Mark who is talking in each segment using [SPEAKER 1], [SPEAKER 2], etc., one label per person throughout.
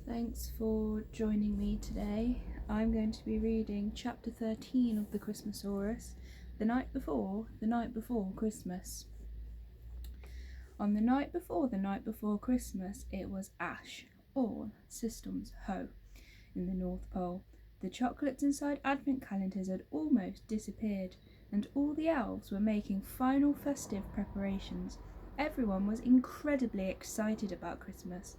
[SPEAKER 1] Thanks for joining me today. I'm going to be reading chapter 13 of the Christmas Oris, the night before Christmas. On the night before Christmas, it was ash, all systems ho, in the North Pole. The chocolates inside advent calendars had almost disappeared, and all the elves were making final festive preparations. Everyone was incredibly excited about Christmas.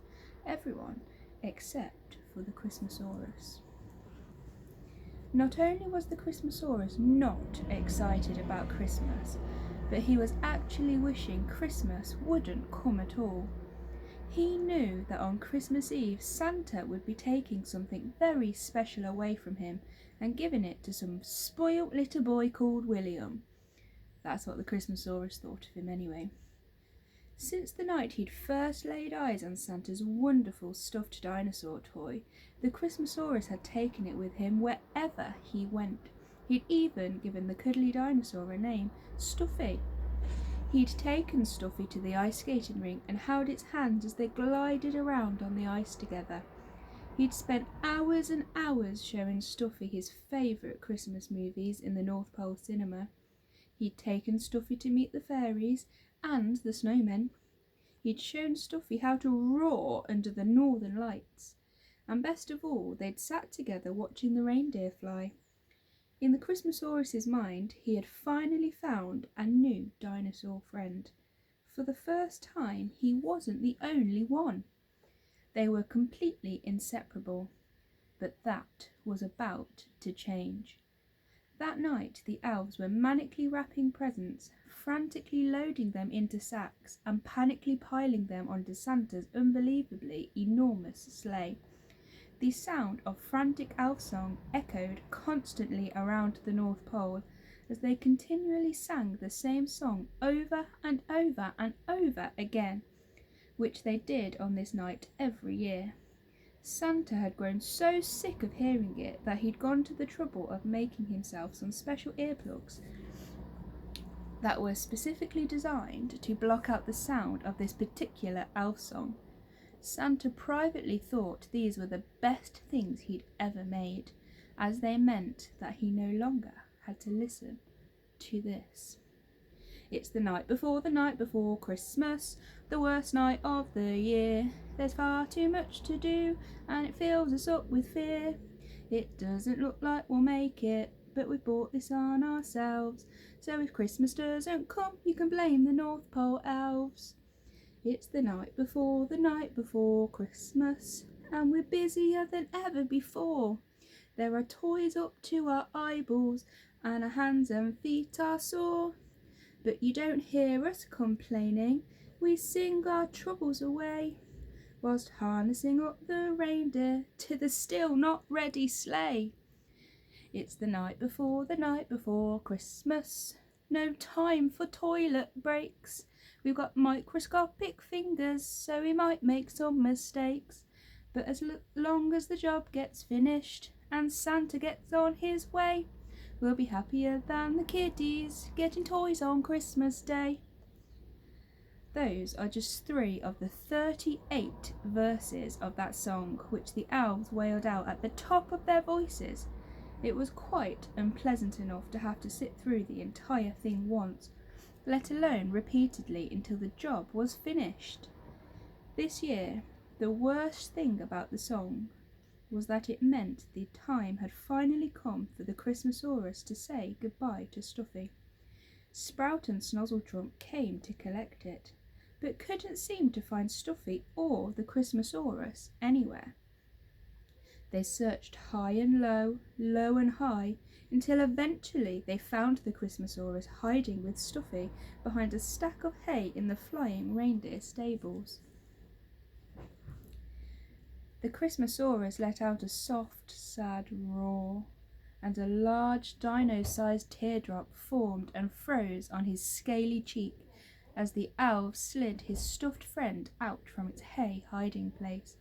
[SPEAKER 1] Everyone except for the Christmas Oris. Not only was the Christmas Oris not excited about Christmas, but he was actually wishing Christmas wouldn't come at all. He knew that on Christmas Eve Santa would be taking something very special away from him and giving it to some spoilt little boy called William. That's what the Christmas Oris thought of him anyway. Since the night he'd first laid eyes on Santa's wonderful stuffed dinosaur toy, the Christmas Oris had taken it with him wherever he went. He'd even given the cuddly dinosaur a name, Stuffy. He'd taken Stuffy to the ice skating rink and held its hands as they glided around on the ice together. He'd spent hours and hours showing Stuffy his favourite Christmas movies in the North Pole cinema. He'd taken Stuffy to meet the fairies and the snowmen. He'd shown Stuffy how to roar under the northern lights. And best of all, they'd sat together watching the reindeer fly. In the Christmas Oris's mind, he had finally found a new dinosaur friend. For the first time, he wasn't the only one. They were completely inseparable. But that was about to change. That night, the elves were manically wrapping presents, frantically loading them into sacks, and panically piling them onto Santa's unbelievably enormous sleigh. The sound of frantic elf song echoed constantly around the North Pole as they continually sang the same song over and over and over again, which they did on this night every year. Santa had grown so sick of hearing it that he'd gone to the trouble of making himself some special earplugs that were specifically designed to block out the sound of this particular elf song. Santa privately thought these were the best things he'd ever made, as they meant that he no longer had to listen to this. It's the night before Christmas, the worst night of the year. There's far too much to do, and it fills us up with fear. It doesn't look like we'll make it, but we've brought this on ourselves. So if Christmas doesn't come, you can blame the North Pole elves. It's the night before Christmas, and we're busier than ever before. There are toys up to our eyeballs, and our hands and feet are sore. But you don't hear us complaining, we sing our troubles away, whilst harnessing up the reindeer to the still not ready sleigh. It's the night before Christmas, no time for toilet breaks. We've got microscopic fingers, so we might make some mistakes. But as long as the job gets finished and Santa gets on his way, we'll be happier than the kiddies getting toys on Christmas Day. Those are just 3 of the 38 verses of that song which the elves wailed out at the top of their voices. It was quite unpleasant enough to have to sit through the entire thing once, let alone repeatedly until the job was finished. This year, the worst thing about the song was that it meant the time had finally come for the Christmas Oris to say goodbye to Stuffy. Sprout and Snozzletrump came to collect it, but couldn't seem to find Stuffy or the Christmas Oris anywhere. They searched high and low, low and high, until eventually they found the Christmas Oris hiding with Stuffy behind a stack of hay in the flying reindeer stables. The Christmas Oris let out a soft, sad roar, and a large dino-sized teardrop formed and froze on his scaly cheek as the elf slid his stuffed friend out from its hay hiding place.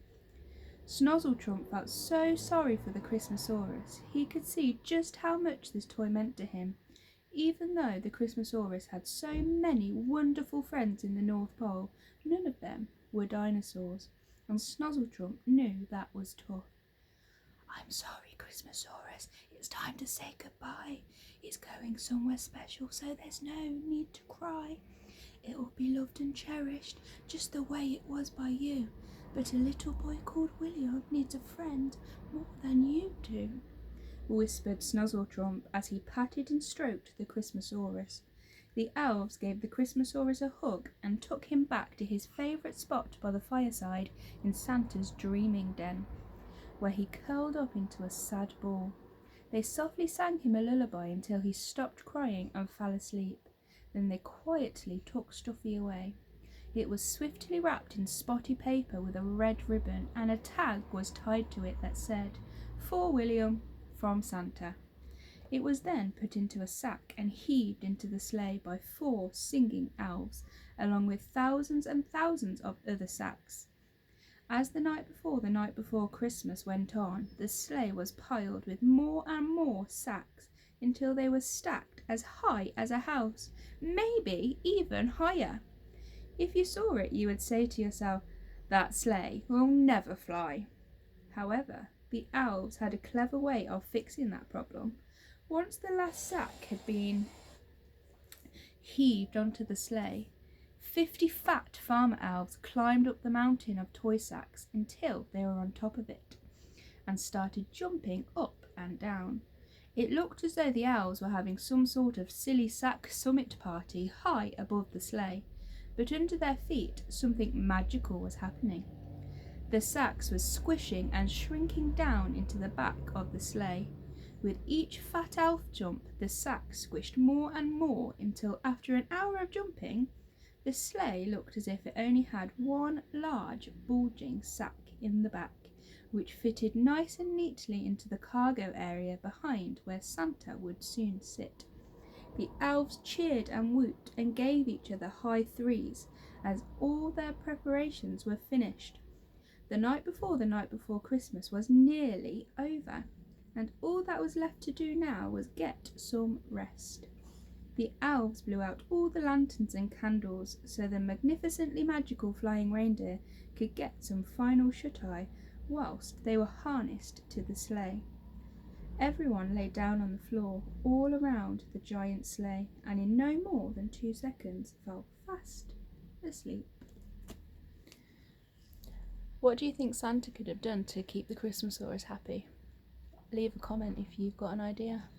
[SPEAKER 1] Snozzletrump felt so sorry for the Christmas Oris. He could see just how much this toy meant to him. Even though the Christmas Oris had so many wonderful friends in the North Pole, none of them were dinosaurs. and Snuzzletrump knew that was tough. "I'm sorry, Christmas Oris. It's time to say goodbye. It's going somewhere special, so there's no need to cry. It'll be loved and cherished, just the way it was by you. But a little boy called William needs a friend more than you do," whispered Snuzzletrump as he patted and stroked the Christmas Oris. The elves gave the Christmas Oris a hug and took him back to his favourite spot by the fireside in Santa's dreaming den, where he curled up into a sad ball. They softly sang him a lullaby until he stopped crying and fell asleep. Then they quietly took Stuffy away. It was swiftly wrapped in spotty paper with a red ribbon, and a tag was tied to it that said, "For William, from Santa." It was then put into a sack and heaved into the sleigh by 4 singing elves, along with thousands and thousands of other sacks. As the night before Christmas went on, the sleigh was piled with more and more sacks until they were stacked as high as a house, maybe even higher. If you saw it, you would say to yourself, "That sleigh will never fly." However, the elves had a clever way of fixing that problem. Once the last sack had been heaved onto the sleigh, 50 fat farmer elves climbed up the mountain of toy sacks until they were on top of it and started jumping up and down. It looked as though the elves were having some sort of silly sack summit party high above the sleigh, but under their feet something magical was happening. The sacks were squishing and shrinking down into the back of the sleigh. With each fat elf jump, the sack squished more and more until after an hour of jumping, the sleigh looked as if it only had one large bulging sack in the back, which fitted nice and neatly into the cargo area behind where Santa would soon sit. The elves cheered and whooped and gave each other high threes as all their preparations were finished. The night before Christmas was nearly over, and all that was left to do now was get some rest. The elves blew out all the lanterns and candles so the magnificently magical flying reindeer could get some final shut-eye whilst they were harnessed to the sleigh. Everyone lay down on the floor all around the giant sleigh, and in no more than 2 seconds fell fast asleep. What do you think Santa could have done to keep the Christmas Oris happy? Leave a comment if you've got an idea.